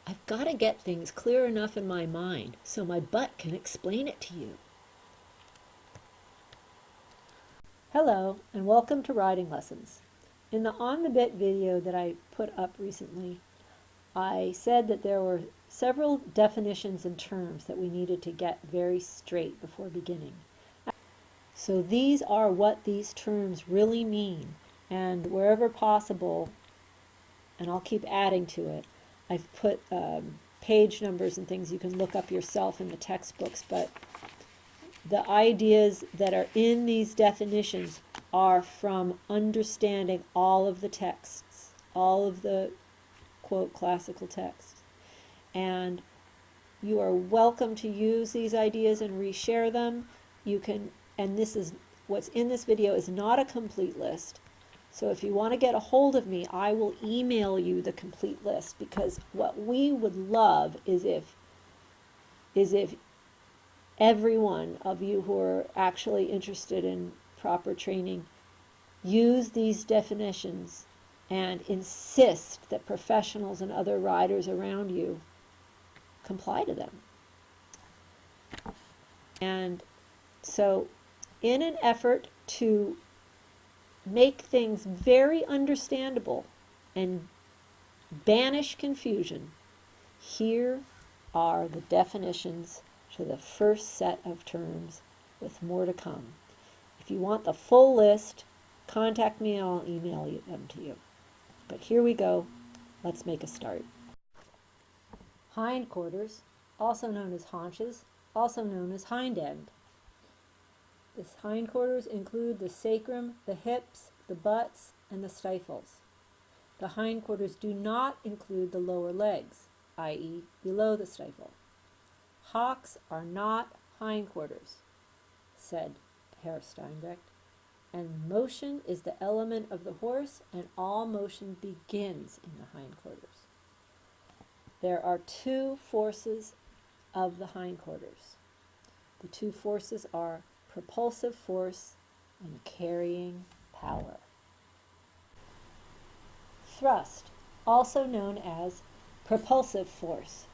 I've got to get things clear enough in my mind so my butt can explain it to you. Hello, and welcome to Riding Lessons. In the On the Bit video that I put up recently, I said that there were several definitions and terms that we needed to get very straight before beginning. So these are what these terms really mean, and wherever possible, and I'll keep adding to it, I've put page numbers and things you can look up yourself in the textbooks, but the ideas that are in these definitions are from understanding all of the texts, all of the, quote, classical texts. And you are welcome to use these ideas and reshare them. You can, and this is, what's in this video is not a complete list. So if you want to get a hold of me, I will email you the complete list, because what we would love is if every one of you who are actually interested in proper training use these definitions and insist that professionals and other riders around you comply to them. And so in an effort to make things very understandable and banish confusion, here are the definitions to the first set of terms, with more to come. If you want the full list, contact me and I'll email them to you. But here we go. Let's make a start. Hindquarters, also known as haunches, also known as hind-end. The hindquarters include the sacrum, the hips, the butts, and the stifles. The hindquarters do not include the lower legs, i.e. below the stifle. Hocks are not hindquarters, said Herr Steinbrecht, and motion is the element of the horse, and all motion begins in the hindquarters. There are two forces of the hindquarters. The two forces are propulsive force and carrying power. Thrust, also known as propulsive force.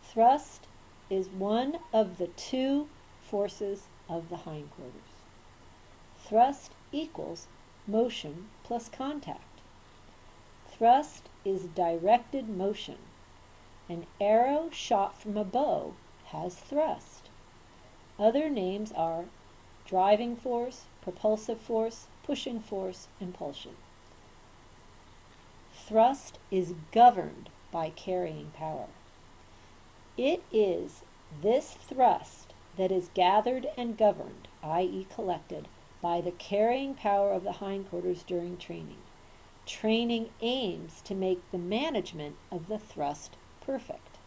Thrust is one of the two forces of the hindquarters. Thrust equals motion plus contact. Thrust is directed motion. An arrow shot from a bow has thrust. Other names are driving force, propulsive force, pushing force, impulsion. Thrust is governed by carrying power. It is this thrust that is gathered and governed, i.e. collected, by the carrying power of the hindquarters during training. Training aims to make the management of the thrust perfect.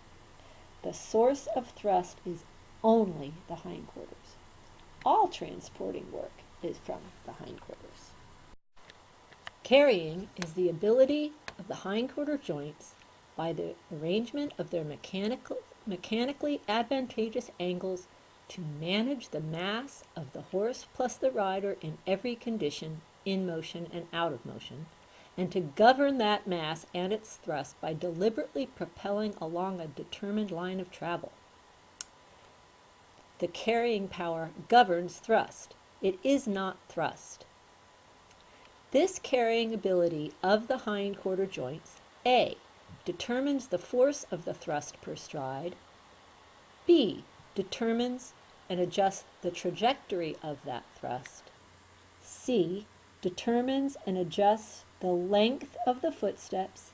The source of thrust is only the hindquarters. All transporting work is from the hindquarters. Carrying is the ability of the hindquarter joints, by the arrangement of their mechanically advantageous angles, to manage the mass of the horse plus the rider in every condition, in motion and out of motion, and to govern that mass and its thrust by deliberately propelling along a determined line of travel. The carrying power governs thrust. It is not thrust. This carrying ability of the hindquarter joints, A, determines the force of the thrust per stride, B, determines and adjusts the trajectory of that thrust, C, determines and adjusts the length of the footsteps,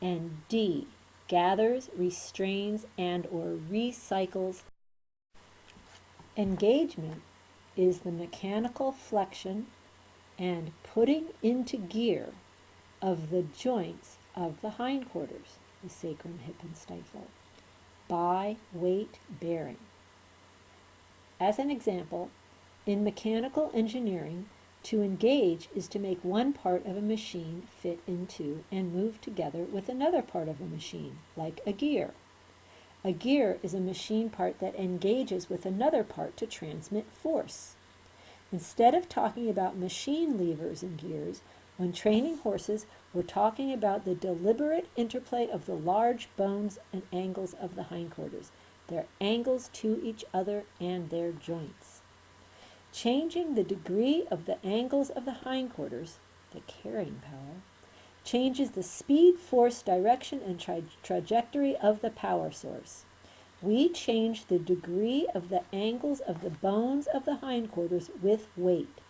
and D, gathers, restrains, and or recycles. Engagement is the mechanical flexion and putting into gear of the joints of the hindquarters, the sacrum, hip, and stifle, by weight bearing. As an example, in mechanical engineering, to engage is to make one part of a machine fit into and move together with another part of a machine, like a gear. A gear is a machine part that engages with another part to transmit force. Instead of talking about machine levers and gears, When training horses, we're talking about the deliberate interplay of the large bones and angles of the hindquarters, their angles to each other and their joints. Changing the degree of the angles of the hindquarters, the carrying power, changes the speed, force, direction, and trajectory of the power source. We change the degree of the angles of the bones of the hindquarters with weight.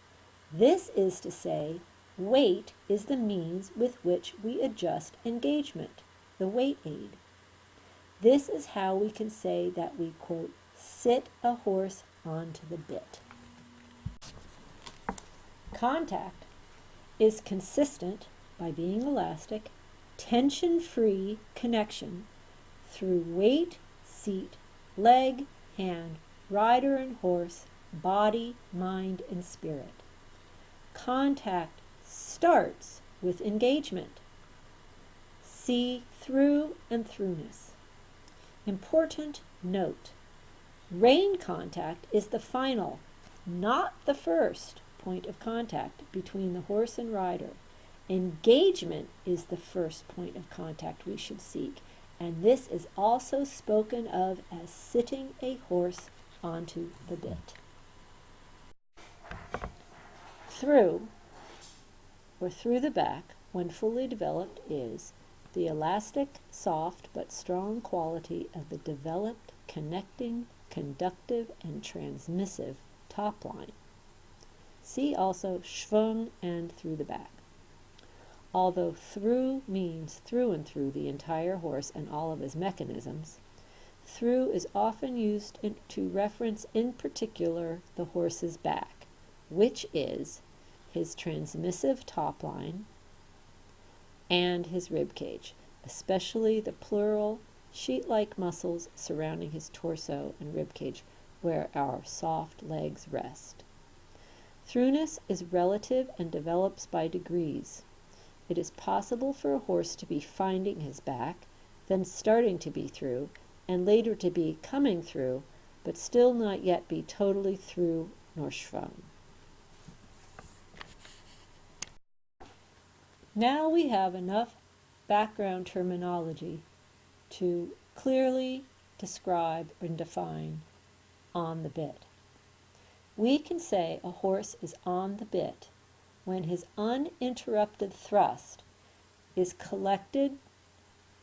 This is to say, weight is the means with which we adjust engagement, the weight aid. This is how we can say that we, quote, sit a horse onto the bit. Contact is consistent by being elastic, tension-free connection through weight, seat, leg, hand, rider and horse, body, mind, and spirit. Contact starts with engagement. See through and throughness. Important note, rein contact is the final, not the first, point of contact between the horse and rider. Engagement is the first point of contact we should seek, and this is also spoken of as sitting a horse onto the bit. Thru, or through the back, when fully developed, is the elastic, soft, but strong quality of the developed, connecting, conductive, and transmissive top line. See also Schwung and through the back. Although through means through and through the entire horse and all of his mechanisms, through is often used to reference in particular the horse's back, which is his transmissive top line and his rib cage, especially the pleural, sheet-like muscles surrounding his torso and rib cage, where our soft legs rest. Throughness is relative and develops by degrees. It is possible for a horse to be finding his back, then starting to be through, and later to be coming through, but still not yet be totally through nor schwung. Now we have enough background terminology to clearly describe and define on the bit. We can say a horse is on the bit when his uninterrupted thrust is collected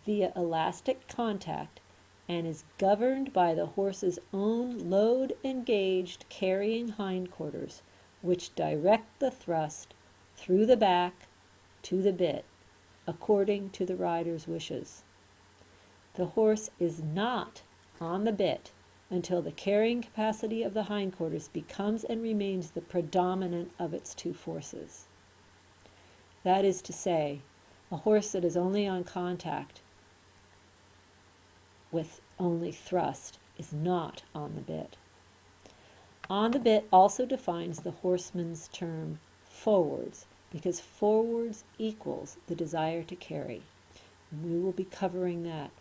via elastic contact and is governed by the horse's own load-engaged carrying hindquarters, which direct the thrust through the back to the bit, according to the rider's wishes. The horse is not on the bit until the carrying capacity of the hindquarters becomes and remains the predominant of its two forces. That is to say, a horse that is only on contact with only thrust is not on the bit. On the bit also defines the horseman's term forwards, because forwards equals the desire to carry. We will be covering that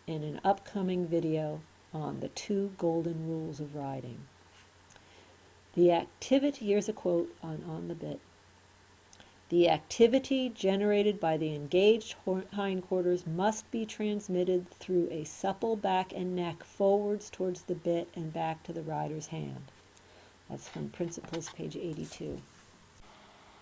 in an upcoming video on the 2 golden rules of riding. The activity, here's a quote on the bit. The activity generated by the engaged hindquarters must be transmitted through a supple back and neck forwards towards the bit and back to the rider's hand. That's from Principles, page 82.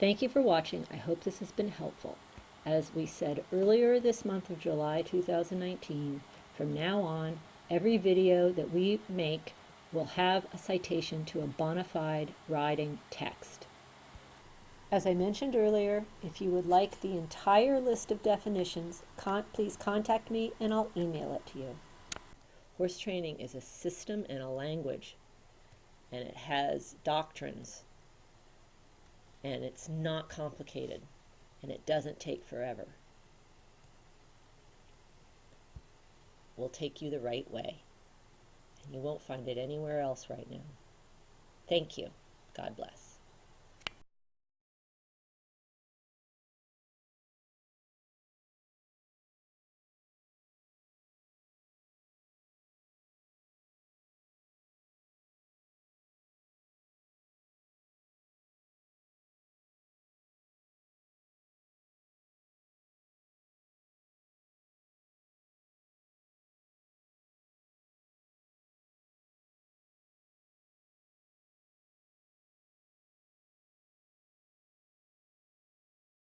Thank you for watching. I hope this has been helpful. As we said earlier this month of July 2019, from now on, every video that we make will have a citation to a bona fide riding text. As I mentioned earlier, if you would like the entire list of definitions, please contact me and I'll email it to you. Horse training is a system and a language, and it has doctrines, and it's not complicated, and it doesn't take forever. Will take you the right way, and you won't find it anywhere else right now. Thank you. God bless.